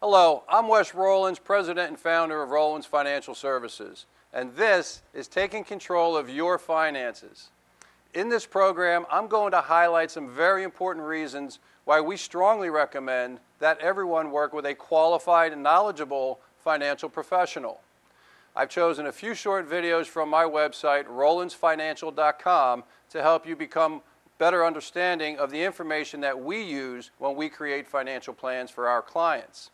Hello, I'm Wes Rowlands, President and Founder of Rowlands Financial Services, and this is Taking Control of Your Finances. In this program, I'm going to highlight some very important reasons why we strongly recommend that everyone work with a qualified and knowledgeable financial professional. I've chosen a few short videos from my website, rowlandsfinancial.com, to help you become better understanding of the information that we use when we create financial plans for our clients.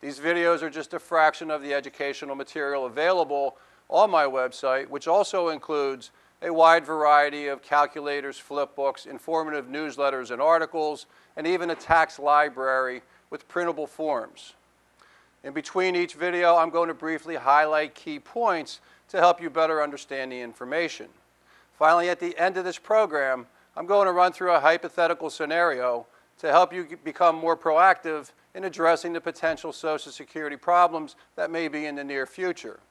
These videos are just a fraction of the educational material available on my website, which also includes a wide variety of calculators, flip books, informative newsletters and articles, and even a tax library with printable forms. In between each video, I'm going to briefly highlight key points to help you better understand the information. Finally, at the end of this program, I'm going to run through a hypothetical scenario to help you become more proactive in addressing the potential Social Security problems that may be in the near future.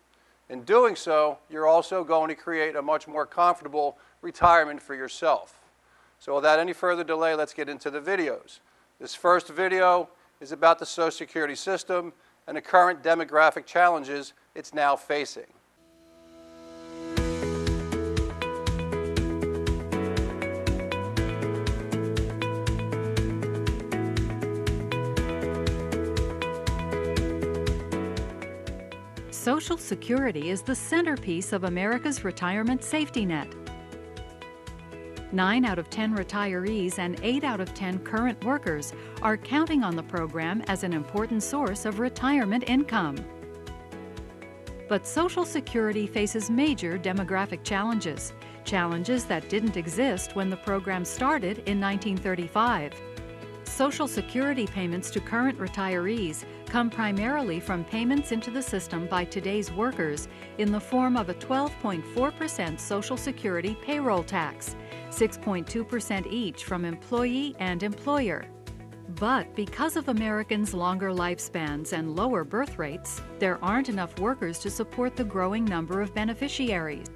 In doing so, you're also going to create a much more comfortable retirement for yourself. So without any further delay, let's get into the videos. This first video is about the Social Security system and the current demographic challenges it's now facing. Social Security is the centerpiece of America's retirement safety net. 9 out of 10 retirees and 8 out of 10 current workers are counting on the program as an important source of retirement income. But Social Security faces major demographic challenges, challenges that didn't exist when the program started in 1935. Social Security payments to current retirees come primarily from payments into the system by today's workers in the form of a 12.4% Social Security payroll tax, 6.2% each from employee and employer. But because of Americans' longer lifespans and lower birth rates, there aren't enough workers to support the growing number of beneficiaries.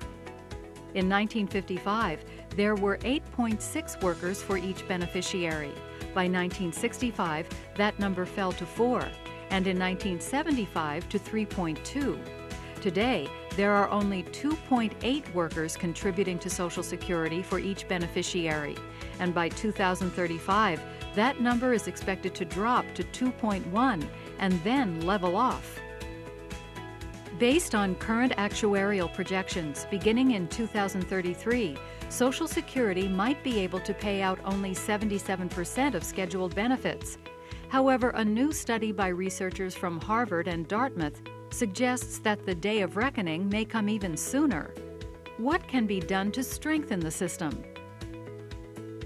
In 1955, there were 8.6 workers for each beneficiary. By 1965, that number fell to 4, and in 1975 to 3.2. Today, there are only 2.8 workers contributing to Social Security for each beneficiary, and by 2035, that number is expected to drop to 2.1 and then level off. Based on current actuarial projections, beginning in 2033, Social Security might be able to pay out only 77% of scheduled benefits. However, a new study by researchers from Harvard and Dartmouth suggests that the day of reckoning may come even sooner. What can be done to strengthen the system?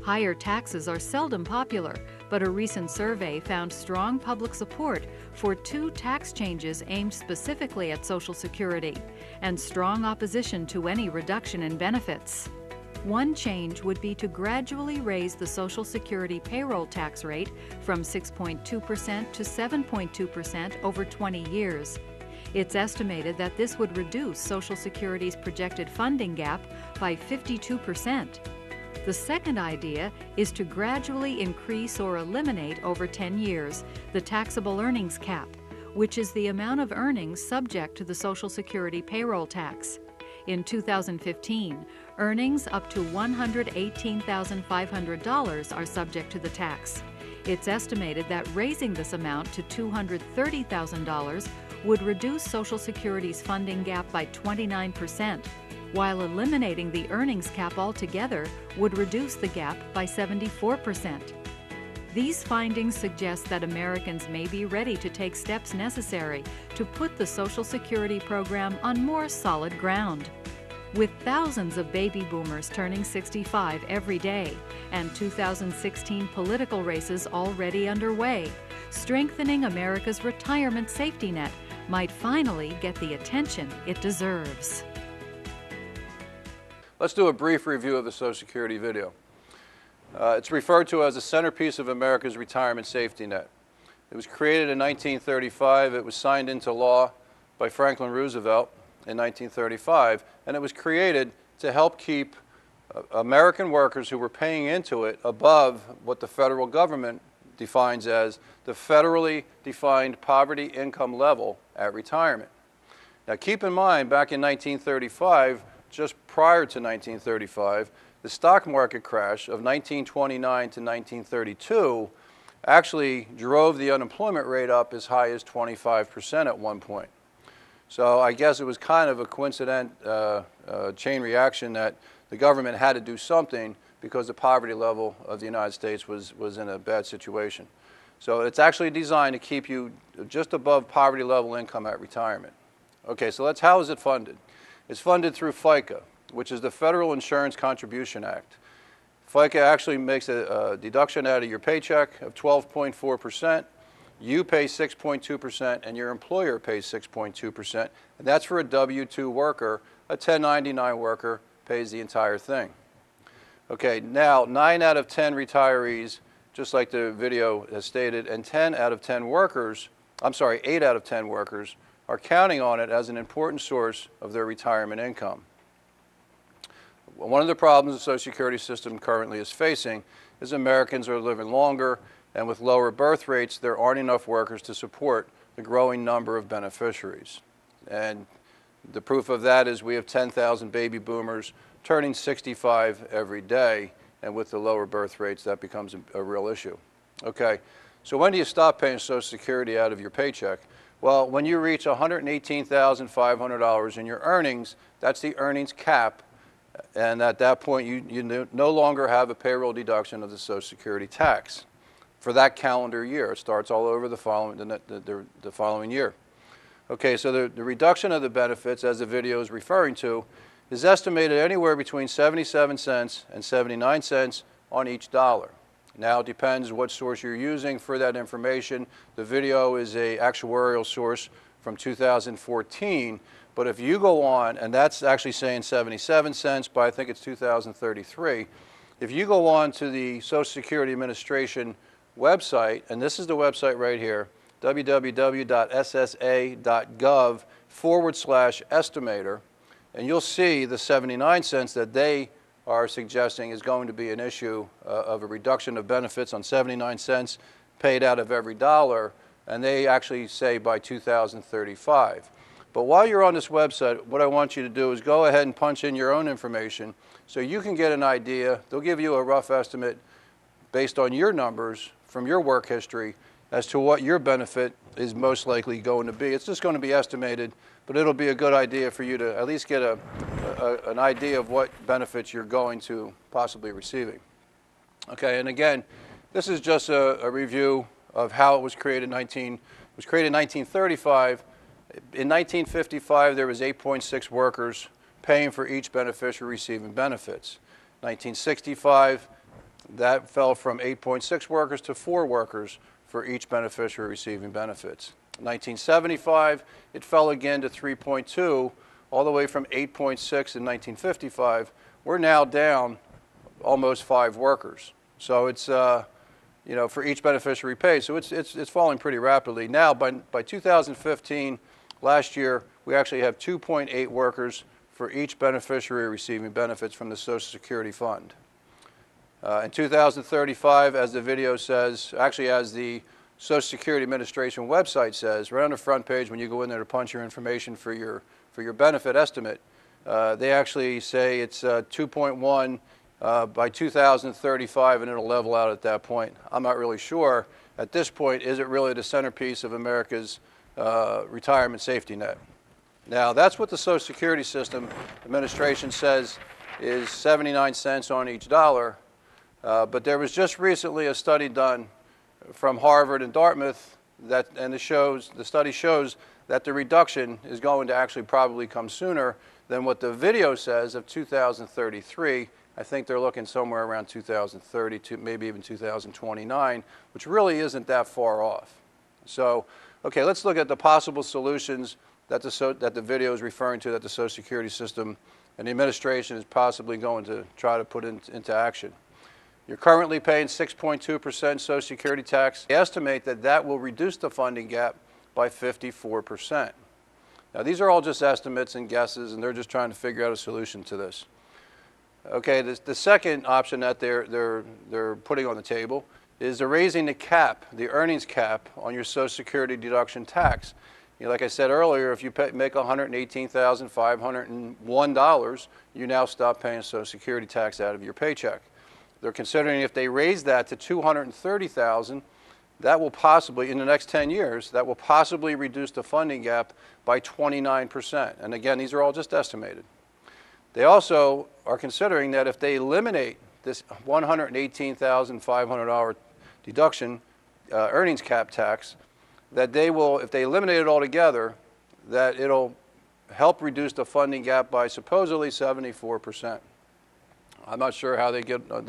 Higher taxes are seldom popular, but a recent survey found strong public support for 2 tax changes aimed specifically at Social Security, and strong opposition to any reduction in benefits. One change would be to gradually raise the Social Security payroll tax rate from 6.2% to 7.2% over 20 years. It's estimated that this would reduce Social Security's projected funding gap by 52%. The second idea is to gradually increase or eliminate over 10 years the taxable earnings cap, which is the amount of earnings subject to the Social Security payroll tax. In 2015, earnings up to $118,500 are subject to the tax. It's estimated that raising this amount to $230,000 would reduce Social Security's funding gap by 29%, while eliminating the earnings cap altogether would reduce the gap by 74%. These findings suggest that Americans may be ready to take steps necessary to put the Social Security program on more solid ground. With thousands of baby boomers turning 65 every day and 2016 political races already underway, strengthening America's retirement safety net might finally get the attention it deserves. Let's do a brief review of the Social Security video. It's referred to as the centerpiece of America's retirement safety net. It was created in 1935. It was signed into law by Franklin Roosevelt in 1935, and it was created to help keep American workers who were paying into it above what the federal government defines as the federally defined poverty income level at retirement. Now keep in mind, back in 1935, just prior to 1935, the stock market crash of 1929 to 1932 actually drove the unemployment rate up as high as 25% at one point. So I guess it was kind of a coincident chain reaction that the government had to do something because the poverty level of the United States was in a bad situation. So it's actually designed to keep you just above poverty level income at retirement. Okay, so how is it funded? It's funded through FICA, which is the Federal Insurance Contribution Act. FICA actually makes a deduction out of your paycheck of 12.4%. You pay 6.2%, and your employer pays 6.2%. And that's for a W-2 worker. A 1099 worker pays the entire thing. Okay, now 9 out of 10 retirees, just like the video has stated, and 8 out of 10 workers are counting on it as an important source of their retirement income. One of the problems the Social Security system currently is facing is Americans are living longer, and with lower birth rates, there aren't enough workers to support the growing number of beneficiaries. And the proof of that is we have 10,000 baby boomers turning 65 every day, and with the lower birth rates, that becomes a real issue. Okay, so when do you stop paying Social Security out of your paycheck? Well, when you reach $118,500 in your earnings, that's the earnings cap, and at that point, you no longer have a payroll deduction of the Social Security tax for that calendar year. It starts all over the following year. Okay, so the reduction of the benefits, as the video is referring to, is estimated anywhere between 77 cents and 79 cents on each dollar. Now, it depends what source you're using for that information. The video is an actuarial source from 2014, but if you go on, and that's actually saying 77 cents, but I think it's 2033. If you go on to the Social Security Administration website, and this is the website right here, www.ssa.gov/estimator, and you'll see the 79 cents that they are suggesting is going to be an issue of a reduction of benefits on 79 cents paid out of every dollar, and they actually say by 2035. But while you're on this website, what I want you to do is go ahead and punch in your own information so you can get an idea. They'll give you a rough estimate based on your numbers from your work history as to what your benefit is most likely going to be. It's just going to be estimated, but it'll be a good idea for you to at least get an idea of what benefits you're going to possibly receiving. Okay, and again, this is just a review of how it was created. It was created in 1935. In 1955, there was 8.6 workers paying for each beneficiary receiving benefits. 1965, that fell from 8.6 workers to 4 workers for each beneficiary receiving benefits. 1975, it fell again to 3.2, all the way from 8.6 in 1955. We're now down almost 5 workers. So it's, for each beneficiary paid. So it's falling pretty rapidly. Now, by 2015, last year, we actually have 2.8 workers for each beneficiary receiving benefits from the Social Security Fund. In 2035, as the video says, actually as the Social Security Administration website says, right on the front page when you go in there to punch your information for your benefit estimate, they actually say it's 2.1 by 2035, and it'll level out at that point. I'm not really sure. At this point, is it really the centerpiece of America's retirement safety net? Now, that's what the Social Security System Administration says is 79 cents on each dollar. But there was just recently a study done from Harvard and Dartmouth and the study shows that the reduction is going to actually probably come sooner than what the video says of 2033. I think they're looking somewhere around 2030 to maybe even 2029, which really isn't that far off. So, okay, let's look at the possible solutions that the video is referring to, that the Social Security System and the administration is possibly going to try to put into action. You're currently paying 6.2% Social Security tax. They estimate that will reduce the funding gap by 54%. Now, these are all just estimates and guesses, and they're just trying to figure out a solution to this. Okay, the second option that they're putting on the table is raising the cap, the earnings cap on your Social Security deduction tax. Like I said earlier, if you make $118,501, you now stop paying Social Security tax out of your paycheck. They're considering if they raise that to $230,000, that will possibly, in the next 10 years, that will possibly reduce the funding gap by 29%. And again, these are all just estimated. They also are considering that if they eliminate this $118,500 deduction earnings cap tax, that they will, if they eliminate it altogether, that it'll help reduce the funding gap by supposedly 74%. I'm not sure how they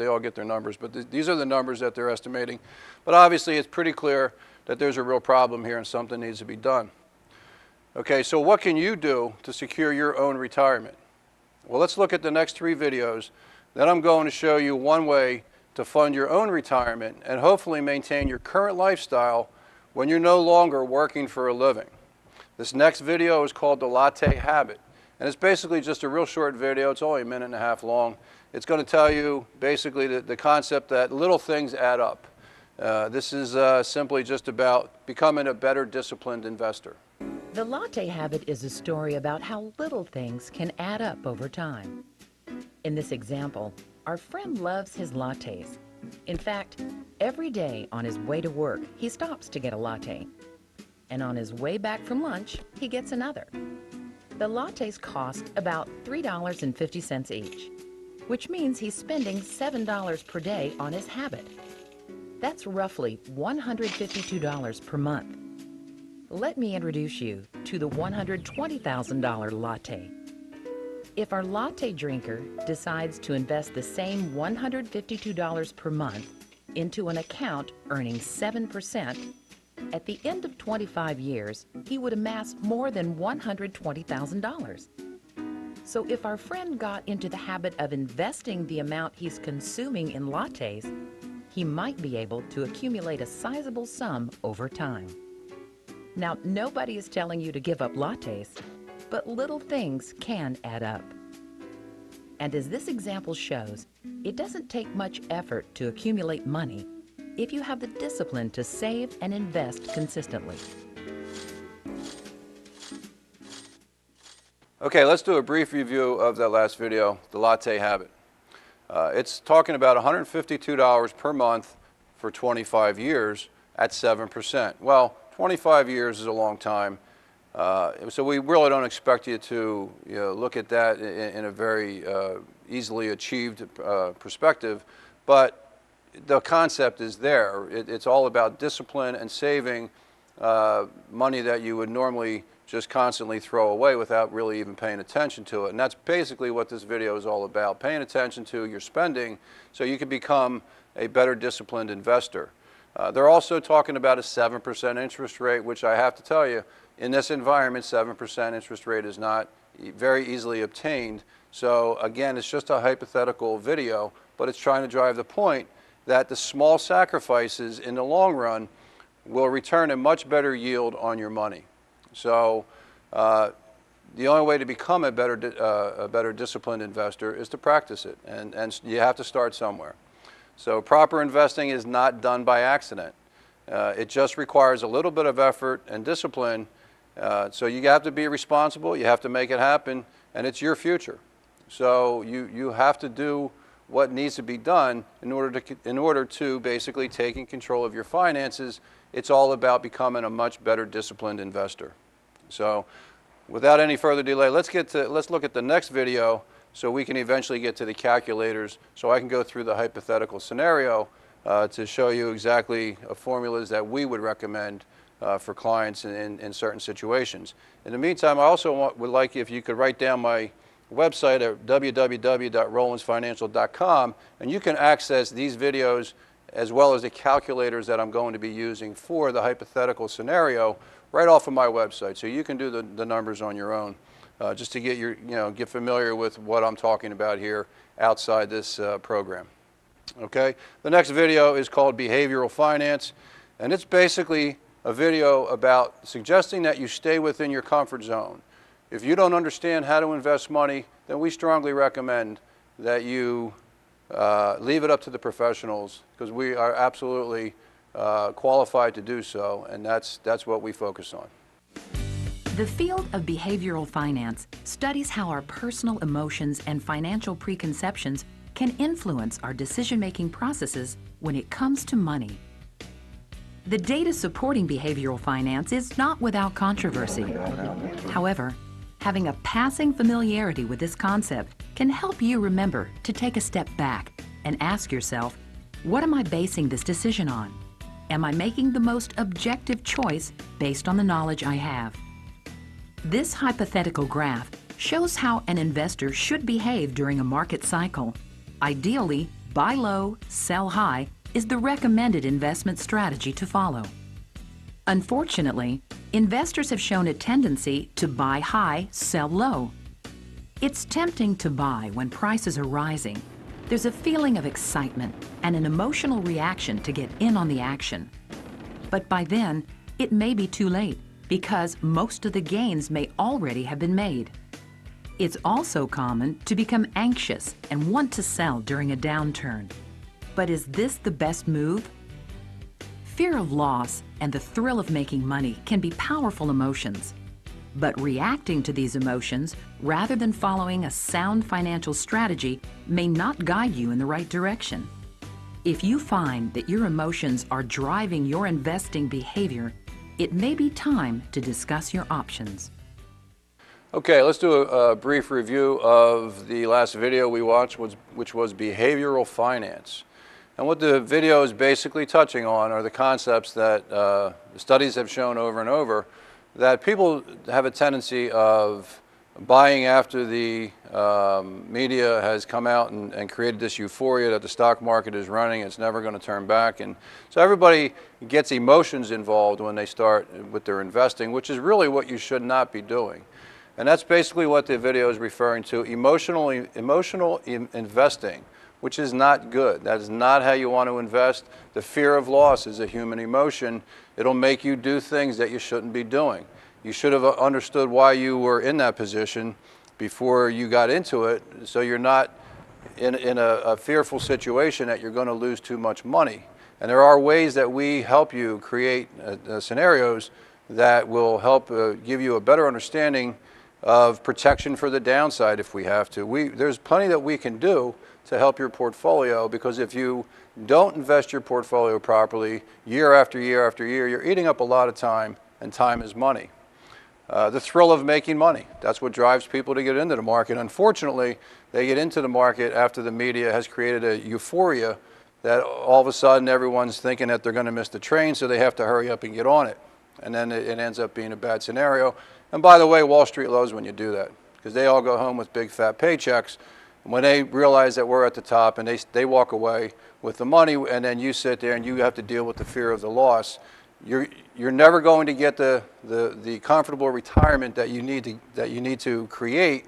all get their numbers, but these are the numbers that they're estimating. But obviously, it's pretty clear that there's a real problem here and something needs to be done. Okay, so what can you do to secure your own retirement? Well, let's look at the next 3 videos. Then I'm going to show you one way to fund your own retirement and hopefully maintain your current lifestyle when you're no longer working for a living. This next video is called the Latte Habit, and it's basically just a real short video. It's only 1.5 minutes long. It's going to tell you basically the concept that little things add up. This is simply just about becoming a better disciplined investor. The Latte Habit is a story about how little things can add up over time. In this example, our friend loves his lattes. In fact, every day on his way to work, he stops to get a latte. And on his way back from lunch, he gets another. The lattes cost about $3.50 each, which means he's spending $7 per day on his habit. That's roughly $152 per month. Let me introduce you to the $120,000 latte. If our latte drinker decides to invest the same $152 per month into an account earning 7%, at the end of 25 years, he would amass more than $120,000. So if our friend got into the habit of investing the amount he's consuming in lattes, he might be able to accumulate a sizable sum over time. Now, nobody is telling you to give up lattes, but little things can add up. And as this example shows, it doesn't take much effort to accumulate money if you have the discipline to save and invest consistently. Okay, let's do a brief review of that last video, the Latte Habit. It's talking about $152 per month for 25 years at 7%. Well, 25 years is a long time, so we really don't expect you to look at that in a very easily achieved perspective, but the concept is there. It's all about discipline and saving money that you would normally just constantly throw away without really even paying attention to it. And that's basically what this video is all about, paying attention to your spending so you can become a better disciplined investor. They're also talking about a 7% interest rate, which I have to tell you, in this environment, 7% interest rate is not very easily obtained. So again, it's just a hypothetical video, but it's trying to drive the point that the small sacrifices in the long run will return a much better yield on your money. So the only way to become a better disciplined investor is to practice it, and you have to start somewhere. So proper investing is not done by accident. It just requires a little bit of effort and discipline. So you have to be responsible, you have to make it happen, and it's your future. So you have to do what needs to be done in order to basically taking control of your finances. It's all about becoming a much better disciplined investor. So without any further delay, let's look at the next video so we can eventually get to the calculators so I can go through the hypothetical scenario to show you exactly formulas that we would recommend for clients in certain situations. In the meantime, I also would like if you could write down my website at www.rowlandsfinancial.com, and you can access these videos as well as the calculators that I'm going to be using for the hypothetical scenario right off of my website. So you can do the numbers on your own, just to get familiar with what I'm talking about here outside this program. Okay, the next video is called Behavioral Finance, and it's basically a video about suggesting that you stay within your comfort zone. If you don't understand how to invest money, then we strongly recommend that you leave it up to the professionals, because we are absolutely qualified to do so, and that's what we focus on. The field of behavioral finance studies how our personal emotions and financial preconceptions can influence our decision-making processes when it comes to money. The data supporting behavioral finance is not without controversy. However, having a passing familiarity with this concept can help you remember to take a step back and ask yourself, what am I basing this decision on? Am I making the most objective choice based on the knowledge I have? This hypothetical graph shows how an investor should behave during a market cycle. Ideally, buy low, sell high is the recommended investment strategy to follow. Unfortunately, investors have shown a tendency to buy high, sell low. It's tempting to buy when prices are rising. There's a feeling of excitement and an emotional reaction to get in on the action. But by then, it may be too late because most of the gains may already have been made. It's also common to become anxious and want to sell during a downturn. But is this the best move? Fear of loss and the thrill of making money can be powerful emotions. But reacting to these emotions rather than following a sound financial strategy may not guide you in the right direction. If you find that your emotions are driving your investing behavior, it may be time to discuss your options. Okay, let's do a brief review of the last video we watched, which was behavioral finance. And what the video is basically touching on are the concepts that the studies have shown over and over, that people have a tendency of buying after the media has come out and created this euphoria that the stock market is running, it's never going to turn back. And so everybody gets emotions involved when they start with their investing, which is really what you should not be doing. And that's basically what the video is referring to, emotional investing, which is not good. That is not how you want to invest. The fear of loss is a human emotion. It'll make you do things that you shouldn't be doing. You should have understood why you were in that position before you got into it, so you're not in a fearful situation that you're going to lose too much money. And there are ways that we help you create scenarios that will help give you a better understanding of protection for the downside if we have to. There's plenty that we can do to help your portfolio, because if you don't invest your portfolio properly year after year after year, you're eating up a lot of time, and time is money. The thrill of making money, that's what drives people to get into the market. Unfortunately, they get into the market after the media has created a euphoria that all of a sudden everyone's thinking that they're going to miss the train, so they have to hurry up and get on it. And then it ends up being a bad scenario. And by the way, Wall Street loves when you do that, because they all go home with big fat paychecks. And when they realize that we're at the top and they walk away with the money, and then you sit there and you have to deal with the fear of the loss, you're never going to get the comfortable retirement that you need to create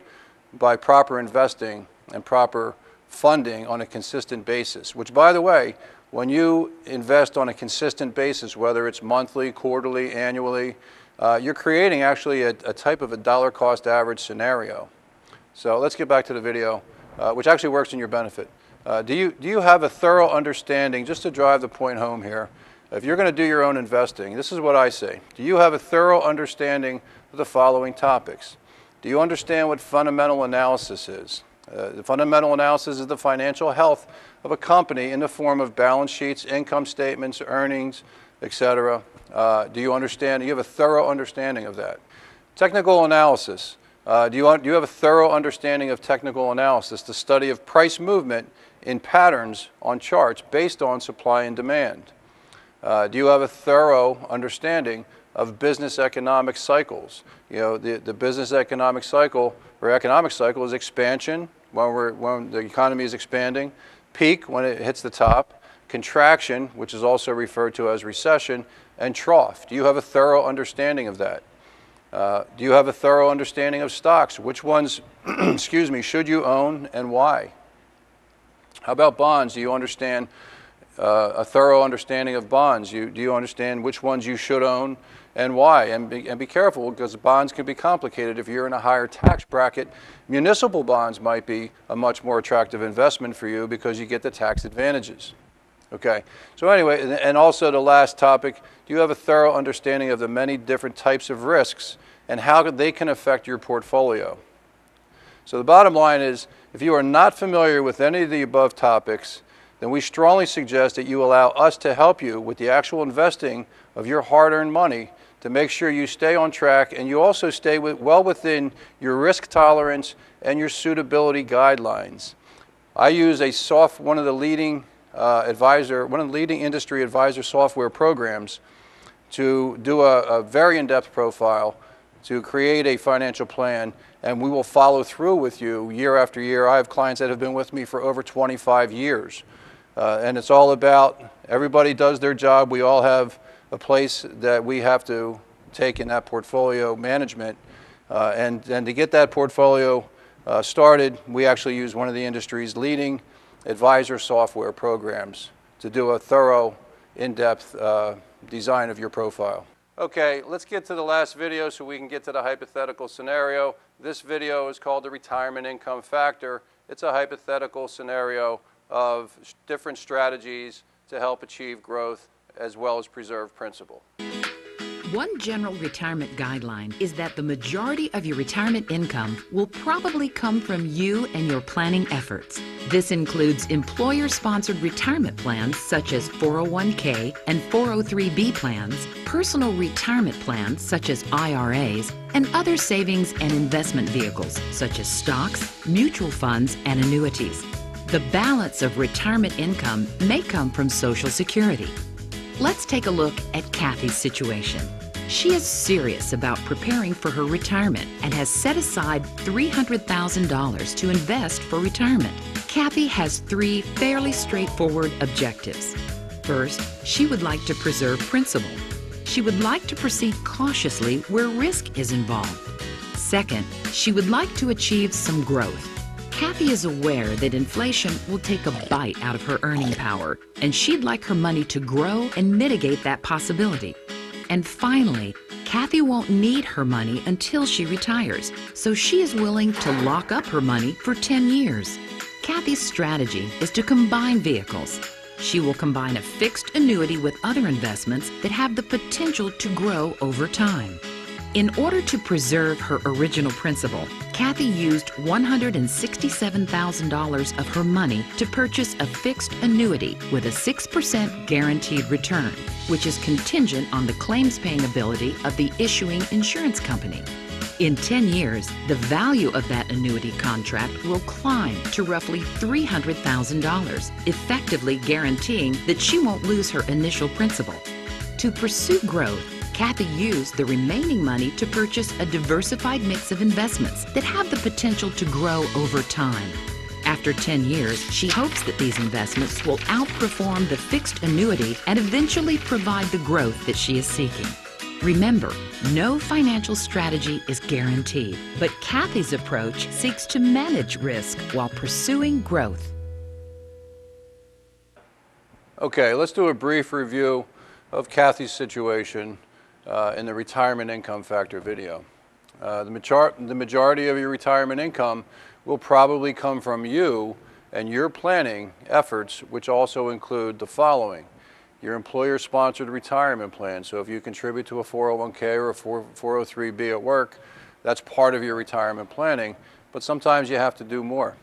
by proper investing and proper funding on a consistent basis. Which, by the way, when you invest on a consistent basis, whether it's monthly, quarterly, annually, you're creating actually a type of a dollar cost average scenario. So let's get back to the video, which actually works in your benefit. Do you have a thorough understanding, just to drive the point home here, if you're going to do your own investing, this is what I say. Do you have a thorough understanding of the following topics? Do you understand what fundamental analysis is? The fundamental analysis is the financial health of a company in the form of balance sheets, income statements, earnings, etc. Do you understand? Do you have a thorough understanding of that? Technical analysis. Do you have a thorough understanding of technical analysis, the study of price movement in patterns on charts based on supply and demand? Do you have a thorough understanding of business economic cycles? You know, the business economic cycle or economic cycle is expansion, when the economy is expanding, peak when it hits the top, contraction, which is also referred to as recession, and trough. Do you have a thorough understanding of that? Do you have a thorough understanding of stocks? Which ones, excuse me, should you own and why? How about bonds? Do you understand a thorough understanding of bonds. Do you understand which ones you should own and why? And be careful, because bonds can be complicated. If you're in a higher tax bracket, municipal bonds might be a much more attractive investment for you because you get the tax advantages. Okay, so anyway, and also the last topic, do you have a thorough understanding of the many different types of risks and how they can affect your portfolio? So the bottom line is, if you are not familiar with any of the above topics, then we strongly suggest that you allow us to help you with the actual investing of your hard-earned money to make sure you stay on track and you also stay well within your risk tolerance and your suitability guidelines. I use one of the leading industry advisor software programs to do a very in-depth profile to create a financial plan, and we will follow through with you year after year. I have clients that have been with me for over 25 years. And it's all about, everybody does their job. We all have a place that we have to take in that portfolio management. And to get that portfolio started, we actually use one of the industry's leading advisor software programs to do a thorough, in-depth design of your profile. Okay, let's get to the last video so we can get to the hypothetical scenario. This video is called the retirement income factor. It's a hypothetical scenario of different strategies to help achieve growth as well as preserve principal. One general retirement guideline is that the majority of your retirement income will probably come from you and your planning efforts. This includes employer-sponsored retirement plans such as 401k and 403b plans, personal retirement plans such as IRAs, and other savings and investment vehicles such as stocks, mutual funds, and annuities. The balance of retirement income may come from Social Security. Let's take a look at Kathy's situation. She is serious about preparing for her retirement and has set aside $300,000 to invest for retirement. Kathy has three fairly straightforward objectives. First, she would like to preserve principal. She would like to proceed cautiously where risk is involved. Second, she would like to achieve some growth. Kathy is aware that inflation will take a bite out of her earning power, and she'd like her money to grow and mitigate that possibility. And finally, Kathy won't need her money until she retires, so she is willing to lock up her money for 10 years. Kathy's strategy is to combine vehicles. She will combine a fixed annuity with other investments that have the potential to grow over time. In order to preserve her original principal, Kathy used $167,000 of her money to purchase a fixed annuity with a 6% guaranteed return, which is contingent on the claims-paying ability of the issuing insurance company. In 10 years, the value of that annuity contract will climb to roughly $300,000, effectively guaranteeing that she won't lose her initial principal. To pursue growth, Kathy used the remaining money to purchase a diversified mix of investments that have the potential to grow over time. After 10 years, she hopes that these investments will outperform the fixed annuity and eventually provide the growth that she is seeking. Remember, no financial strategy is guaranteed, but Kathy's approach seeks to manage risk while pursuing growth. Okay, let's do a brief review of Kathy's situation in the retirement income factor video. The majority of your retirement income will probably come from you and your planning efforts, which also include the following: your employer-sponsored retirement plan. So if you contribute to a 401k or a 403b at work, that's part of your retirement planning, but sometimes you have to do more.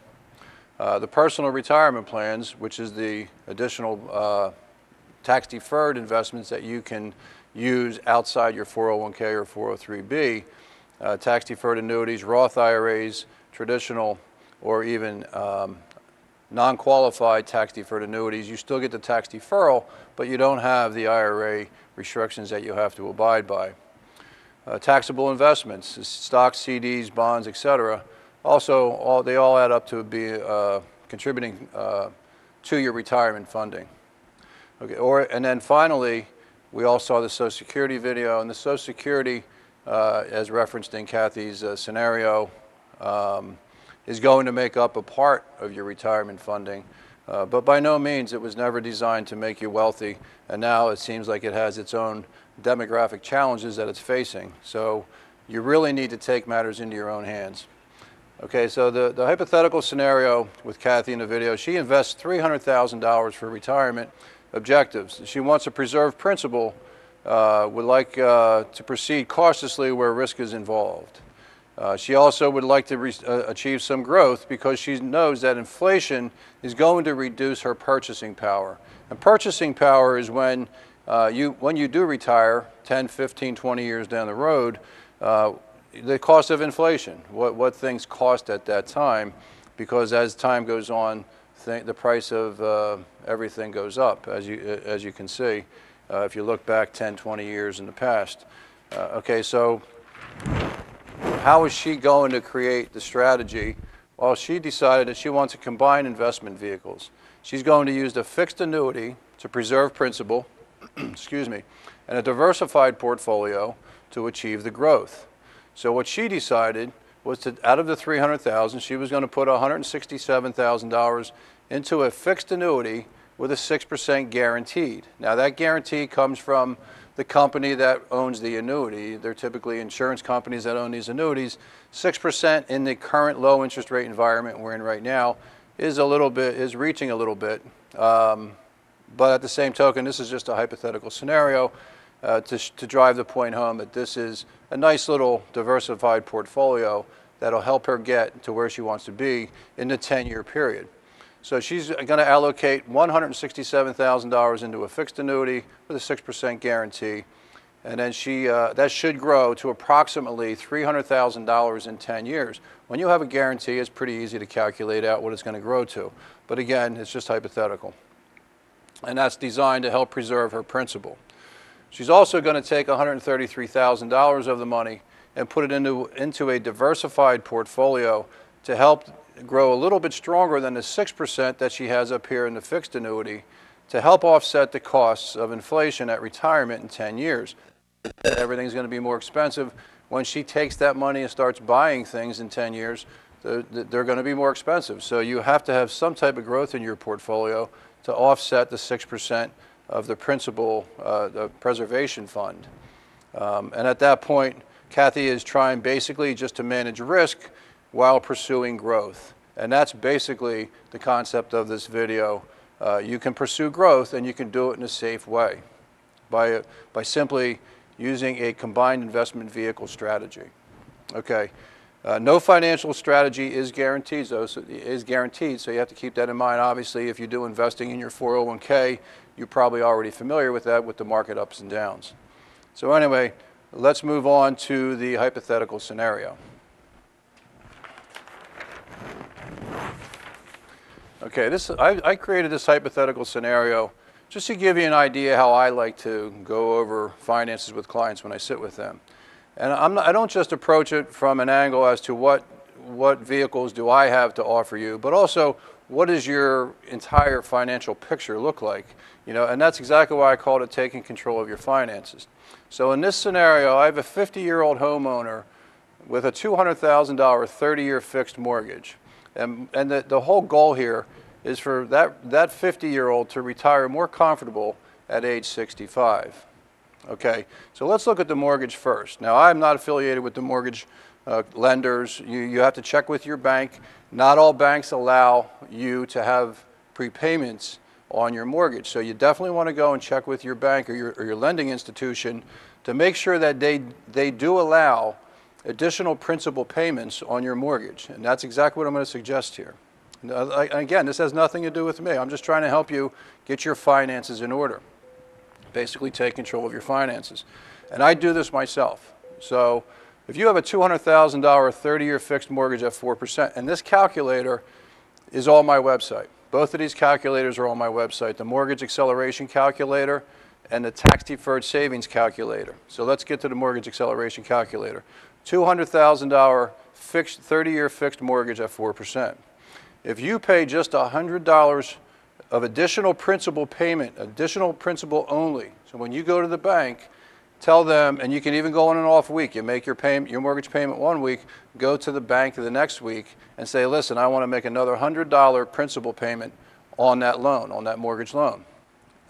The personal retirement plans, which is the additional tax-deferred investments that you can use outside your 401k or 403b, tax-deferred annuities, Roth IRAs, traditional or even non-qualified tax-deferred annuities. You still get the tax deferral, but you don't have the IRA restrictions that you have to abide by. Taxable investments, stocks, CDs, bonds, etc. Also, they all add up to be contributing to your retirement funding. Okay, and then finally, we all saw the Social Security video, and the Social Security, as referenced in Kathy's scenario, is going to make up a part of your retirement funding. But by no means, it was never designed to make you wealthy, and now it seems like it has its own demographic challenges that it's facing. So you really need to take matters into your own hands. Okay, so the hypothetical scenario with Kathy in the video, she invests $300,000 for retirement objectives. She wants to preserve principal, would like to proceed cautiously where risk is involved. She also would like to achieve some growth because she knows that inflation is going to reduce her purchasing power. And purchasing power is when you do retire 10, 15, 20 years down the road, the cost of inflation, what things cost at that time, because as time goes on, the price of everything goes up, as you can see, if you look back 10, 20 years in the past. Okay, so how is she going to create the strategy? Well, she decided that she wants to combine investment vehicles. She's going to use the fixed annuity to preserve principal, excuse me, and a diversified portfolio to achieve the growth. So what she decided was to, out of the $300,000, she was going to put $167,000 into a fixed annuity with a 6% guaranteed. Now that guarantee comes from the company that owns the annuity. They're typically insurance companies that own these annuities. 6% in the current low interest rate environment we're in right now is reaching a little bit. But at the same token, this is just a hypothetical scenario to drive the point home that this is a nice little diversified portfolio that'll help her get to where she wants to be in the 10-year period. So she's going to allocate $167,000 into a fixed annuity with a 6% guarantee, and then that should grow to approximately $300,000 in 10 years. When you have a guarantee, it's pretty easy to calculate out what it's going to grow to. But again, it's just hypothetical. And that's designed to help preserve her principal. She's also going to take $133,000 of the money and put it into a diversified portfolio to help grow a little bit stronger than the 6% that she has up here in the fixed annuity to help offset the costs of inflation at retirement in 10 years. Everything's going to be more expensive. When she takes that money and starts buying things in 10 years, they're going to be more expensive. So you have to have some type of growth in your portfolio to offset the 6% of the principal, the preservation fund. And at that point, Kathy is trying basically just to manage risk while pursuing growth. And that's basically the concept of this video. You can pursue growth and you can do it in a safe way by simply using a combined investment vehicle strategy. Okay. No financial strategy is guaranteed, though, so you have to keep that in mind. Obviously, if you do investing in your 401k, you're probably already familiar with that, with the market ups and downs. So anyway, let's move on to the hypothetical scenario. Okay, I created this hypothetical scenario just to give you an idea how I like to go over finances with clients when I sit with them. And I don't just approach it from an angle as to what vehicles do I have to offer you, but also what does your entire financial picture look like? You know, and that's exactly why I called it taking control of your finances. So in this scenario, I have a 50-year-old homeowner with a $200,000 30-year fixed mortgage. And the whole goal here is for that 50-year-old to retire more comfortable at age 65. Okay, so let's look at the mortgage first. Now, I'm not affiliated with the mortgage lenders. You have to check with your bank. Not all banks allow you to have prepayments on your mortgage. So you definitely want to go and check with your bank or your lending institution to make sure that they do allow additional principal payments on your mortgage. And that's exactly what I'm going to suggest here. Again, this has nothing to do with me. I'm just trying to help you get your finances in order. Basically take control of your finances. And I do this myself. So if you have a $200,000 30-year fixed mortgage at 4%, and this calculator is on my website. Both of these calculators are on my website, the mortgage acceleration calculator and the tax deferred savings calculator. So let's get to the mortgage acceleration calculator. $200,000 fixed 30-year fixed mortgage at 4%. If you pay just $100 of additional principal payment, additional principal only. So when you go to the bank, tell them, and you can even go on an off week. You make your mortgage payment one week, go to the bank the next week and say, listen, I want to make another $100 principal payment on that loan, on that mortgage loan.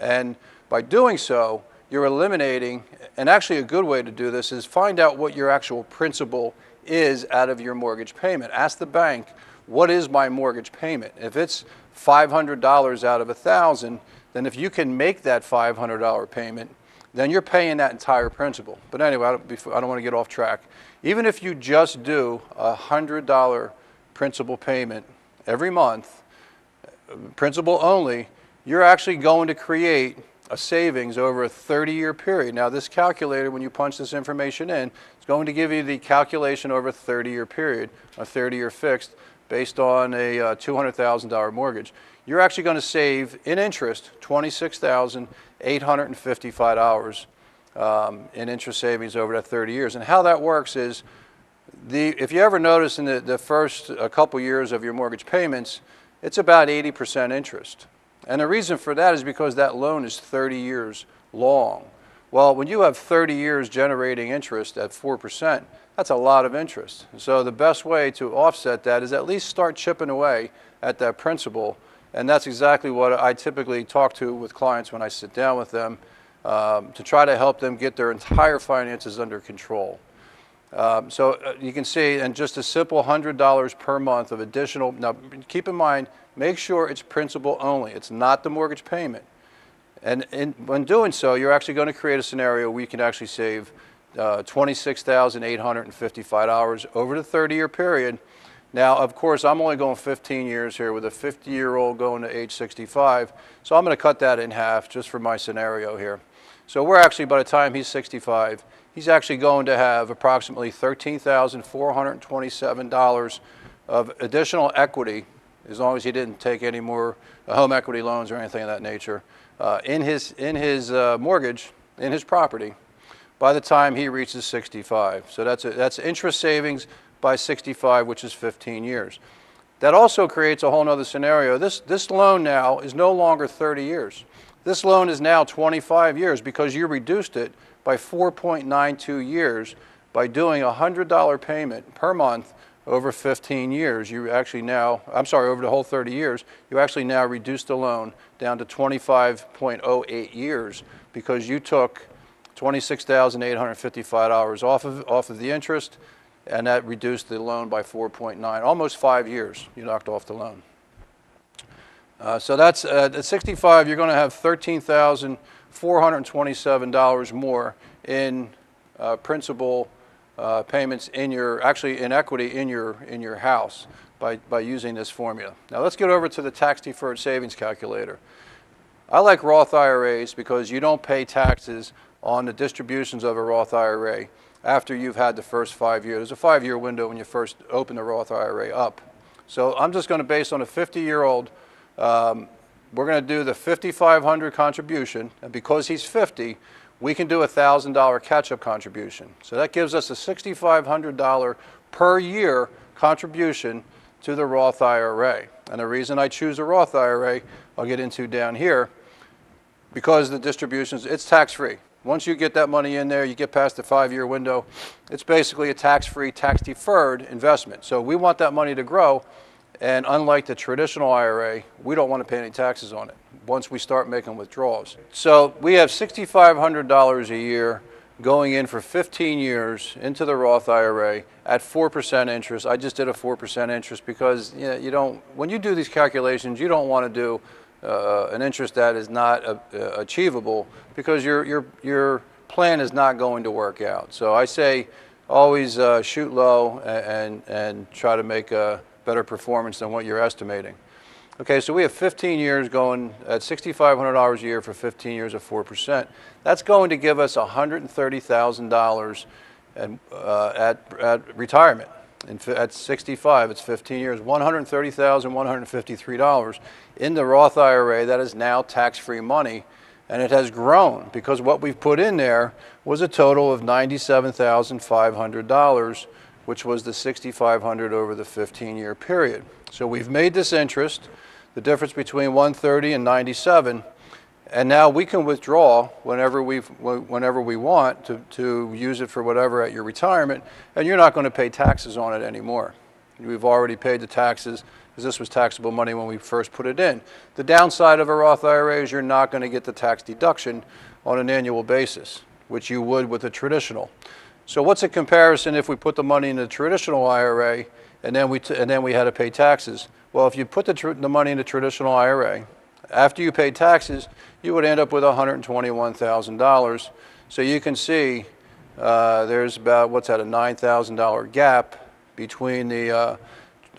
And by doing so, you're eliminating, and actually a good way to do this is find out what your actual principal is out of your mortgage payment. Ask the bank, what is my mortgage payment? If it's $500 out of $1,000, then if you can make that $500 payment, then you're paying that entire principal. But anyway, I don't want to get off track. Even if you just do a $100 principal payment every month, principal only, you're actually going to create a savings over a 30-year period. Now, this calculator, when you punch this information in, it's going to give you the calculation over a 30-year period, a 30-year fixed, based on a $200,000 mortgage. You're actually going to save in interest $26,855 in interest savings over that 30 years. And how that works is, if you ever notice in the first couple years of your mortgage payments, it's about 80% interest. And the reason for that is because that loan is 30 years long. Well, when you have 30 years generating interest at 4%, that's a lot of interest. So the best way to offset that is at least start chipping away at that principal. And that's exactly what I typically talk to with clients when I sit down with them, to try to help them get their entire finances under control. You can see, and just a simple $100 per month of additional, now keep in mind, make sure it's principal only. It's not the mortgage payment. And when doing so, you're actually going to create a scenario where you can actually save $26,855 over the 30-year period. Now, of course, I'm only going 15 years here with a 50-year-old going to age 65, so I'm going to cut that in half just for my scenario here. So we're actually, by the time he's 65, he's actually going to have approximately $13,427 of additional equity, as long as he didn't take any more home equity loans or anything of that nature, in his mortgage, in his property, by the time he reaches 65. So that's interest savings by 65, which is 15 years. That also creates a whole other scenario. This loan now is no longer 30 years. This loan is now 25 years because you reduced it by 4.92 years by doing a $100 payment per month over 15 years. You actually now, over the whole 30 years, you actually now reduced the loan down to 25.08 years because you took $26,855 off of the interest, and that reduced the loan by 4.9, almost 5 years you knocked off the loan. So that's at 65, you're going to have $13,427 more in principal payments in in equity in your house by using this formula. Now let's get over to the tax deferred savings calculator. I like Roth IRAs because you don't pay taxes on the distributions of a Roth IRA after you've had the first 5 years. There's a 5-year window when you first open the Roth IRA up. So I'm just going to base on a 50-year-old. We're going to do the $5,500 contribution, and because he's 50, we can do a $1,000 catch-up contribution. So that gives us a $6,500 per year contribution to the Roth IRA. And the reason I choose a Roth IRA, I'll get into down here, because the distributions, it's tax-free. Once you get that money in there, you get past the 5-year window, it's basically a tax-free, tax-deferred investment. So we want that money to grow, and unlike the traditional IRA, we don't want to pay any taxes on it once we start making withdrawals. So we have $6,500 a year going in for 15 years into the Roth IRA at 4% interest. I just did a 4% interest because when you do these calculations, you don't want to do an interest that is not achievable because your plan is not going to work out. So I say always shoot low and try to make a better performance than what you're estimating. Okay, so we have 15 years going at $6,500 a year for 15 years at 4%. That's going to give us $130,000 at retirement. At 65, it's 15 years, $130,153 in the Roth IRA. That is now tax-free money, and it has grown because what we've put in there was a total of $97,500, which was the $6,500 over the 15-year period. So we've made this interest, the difference between 130 and 97, and now we can withdraw whenever we want to use it for whatever at your retirement, and you're not going to pay taxes on it anymore. We've already paid the taxes because this was taxable money when we first put it in. The downside of a Roth IRA is you're not going to get the tax deduction on an annual basis, which you would with a traditional. So what's a comparison if we put the money in a traditional IRA and then we had to pay taxes? Well, if you put the money in a traditional IRA, after you pay taxes, you would end up with $121,000. So you can see there's about, what's that, a $9,000 gap between the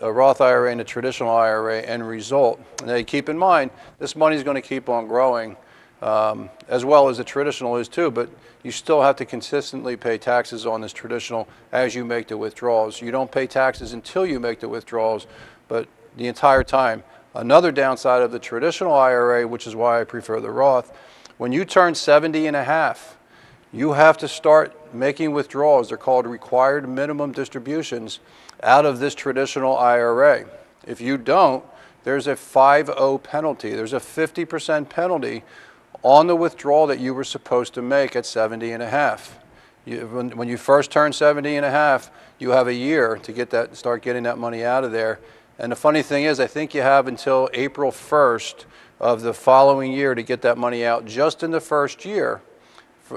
a Roth IRA and a traditional IRA end result. And keep in mind, this money is going to keep on growing as well as the traditional is too, but you still have to consistently pay taxes on this traditional as you make the withdrawals. You don't pay taxes until you make the withdrawals, but the entire time. Another downside of the traditional IRA, which is why I prefer the Roth, when you turn 70 and a half, you have to start making withdrawals. They're called required minimum distributions out of this traditional IRA. If you don't, there's a 5-0 penalty. There's a 50% penalty on the withdrawal that you were supposed to make at 70 and a half. When you first turn 70 and a half, you have a year to get that, start getting that money out of there. And the funny thing is, I think you have until April 1st of the following year to get that money out just in the first year.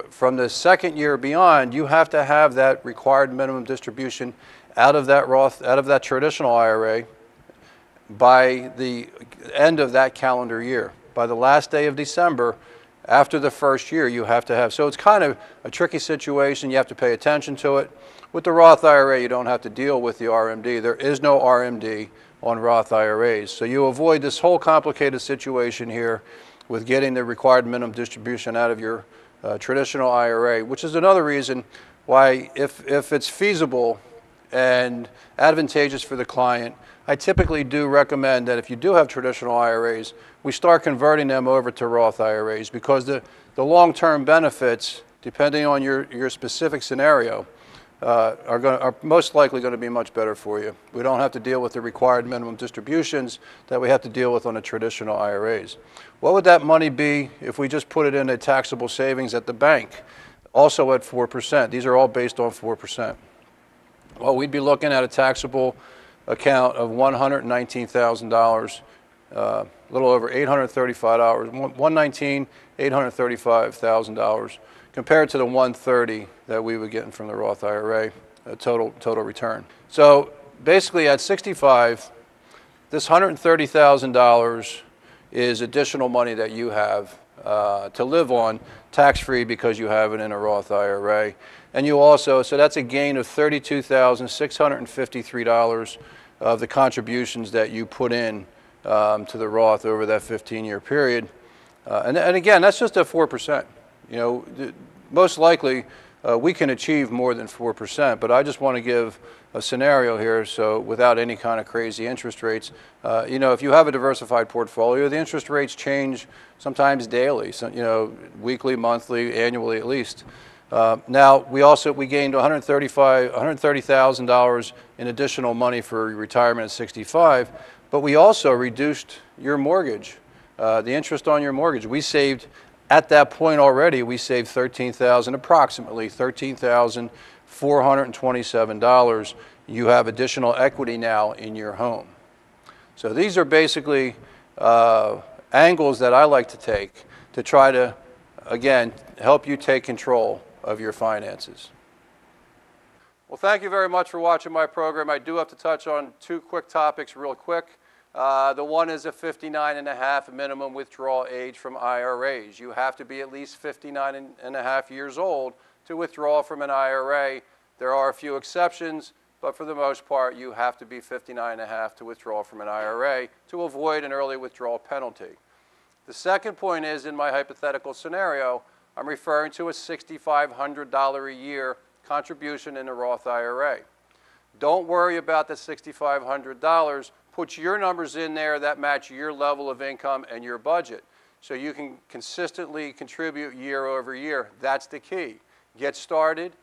From the second year beyond, you have to have that required minimum distribution out of that Roth, out of that traditional IRA by the end of that calendar year. By the last day of December, after the first year, you have to have. So it's kind of a tricky situation. You have to pay attention to it. With the Roth IRA, you don't have to deal with the RMD. There is no RMD on Roth IRAs. So you avoid this whole complicated situation here with getting the required minimum distribution out of your traditional IRA, which is another reason why if it's feasible and advantageous for the client, I typically do recommend that if you do have traditional IRAs, we start converting them over to Roth IRAs, because the long-term benefits, depending on your specific scenario, are most likely going to be much better for you. We don't have to deal with the required minimum distributions that we have to deal with on the traditional IRAs. What would that money be if we just put it in a taxable savings at the bank, also at 4%? These are all based on 4%. Well, we'd be looking at a taxable account of $119,000, a little over $835, $835,000, compared to the $130,000 that we were getting from the Roth IRA, total return. So basically, at 65, this $130,000 is additional money that you have to live on tax-free because you have it in a Roth IRA. And you also, so that's a gain of $32,653 of the contributions that you put in to the Roth over that 15-year period. And again, that's just at 4%. You know, most likely we can achieve more than 4%, but I just want to give a scenario here, so without any kind of crazy interest rates. You know, if you have a diversified portfolio, the interest rates change sometimes daily, so, you know, weekly, monthly, annually at least. Now, we gained $130,000 in additional money for retirement at 65, but we also reduced your mortgage, the interest on your mortgage. We saved, at that point already, we saved approximately $13,427. You have additional equity now in your home. So these are basically angles that I like to take to try to, again, help you take control of your finances. Well, thank you very much for watching my program. I do have to touch on two quick topics real quick. The one is a 59 and a half minimum withdrawal age from IRAs. You have to be at least 59 and a half years old to withdraw from an IRA. There are a few exceptions, but for the most part, you have to be 59 and a half to withdraw from an IRA to avoid an early withdrawal penalty. The second point is, in my hypothetical scenario, I'm referring to a $6,500 a year contribution in a Roth IRA. Don't worry about the $6,500. Put your numbers in there that match your level of income and your budget, so you can consistently contribute year over year. That's the key. Get started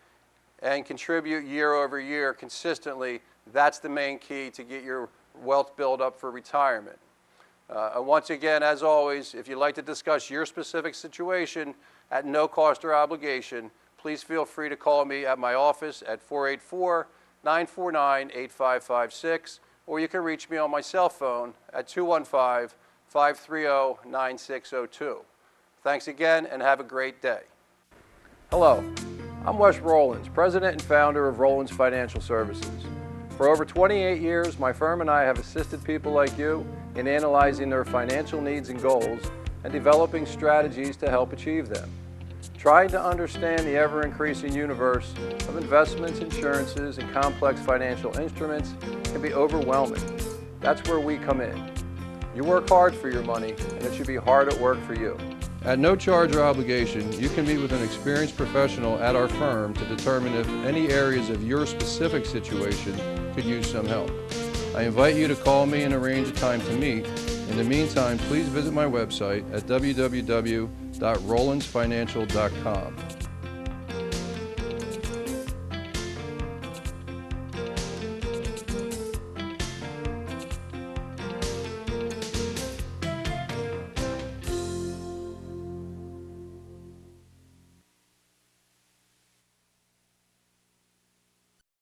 and contribute year over year consistently. That's the main key to get your wealth built up for retirement. Once again, as always, if you'd like to discuss your specific situation at no cost or obligation, please feel free to call me at my office at 949-8556, or you can reach me on my cell phone at 215-530-9602. Thanks again and have a great day. Hello, I'm Wes Rowlands, President and founder of Rowlands Financial Services. For over 28 years, my firm and I have assisted people like you in analyzing their financial needs and goals and developing strategies to help achieve them. Trying to understand the ever-increasing universe of investments, insurances, and complex financial instruments can be overwhelming. That's where we come in. You work hard for your money, and it should be hard at work for you. At no charge or obligation, you can meet with an experienced professional at our firm to determine if any areas of your specific situation could use some help. I invite you to call me and arrange a time to meet. In the meantime, please visit my website at www.rowlandsfinancial.com.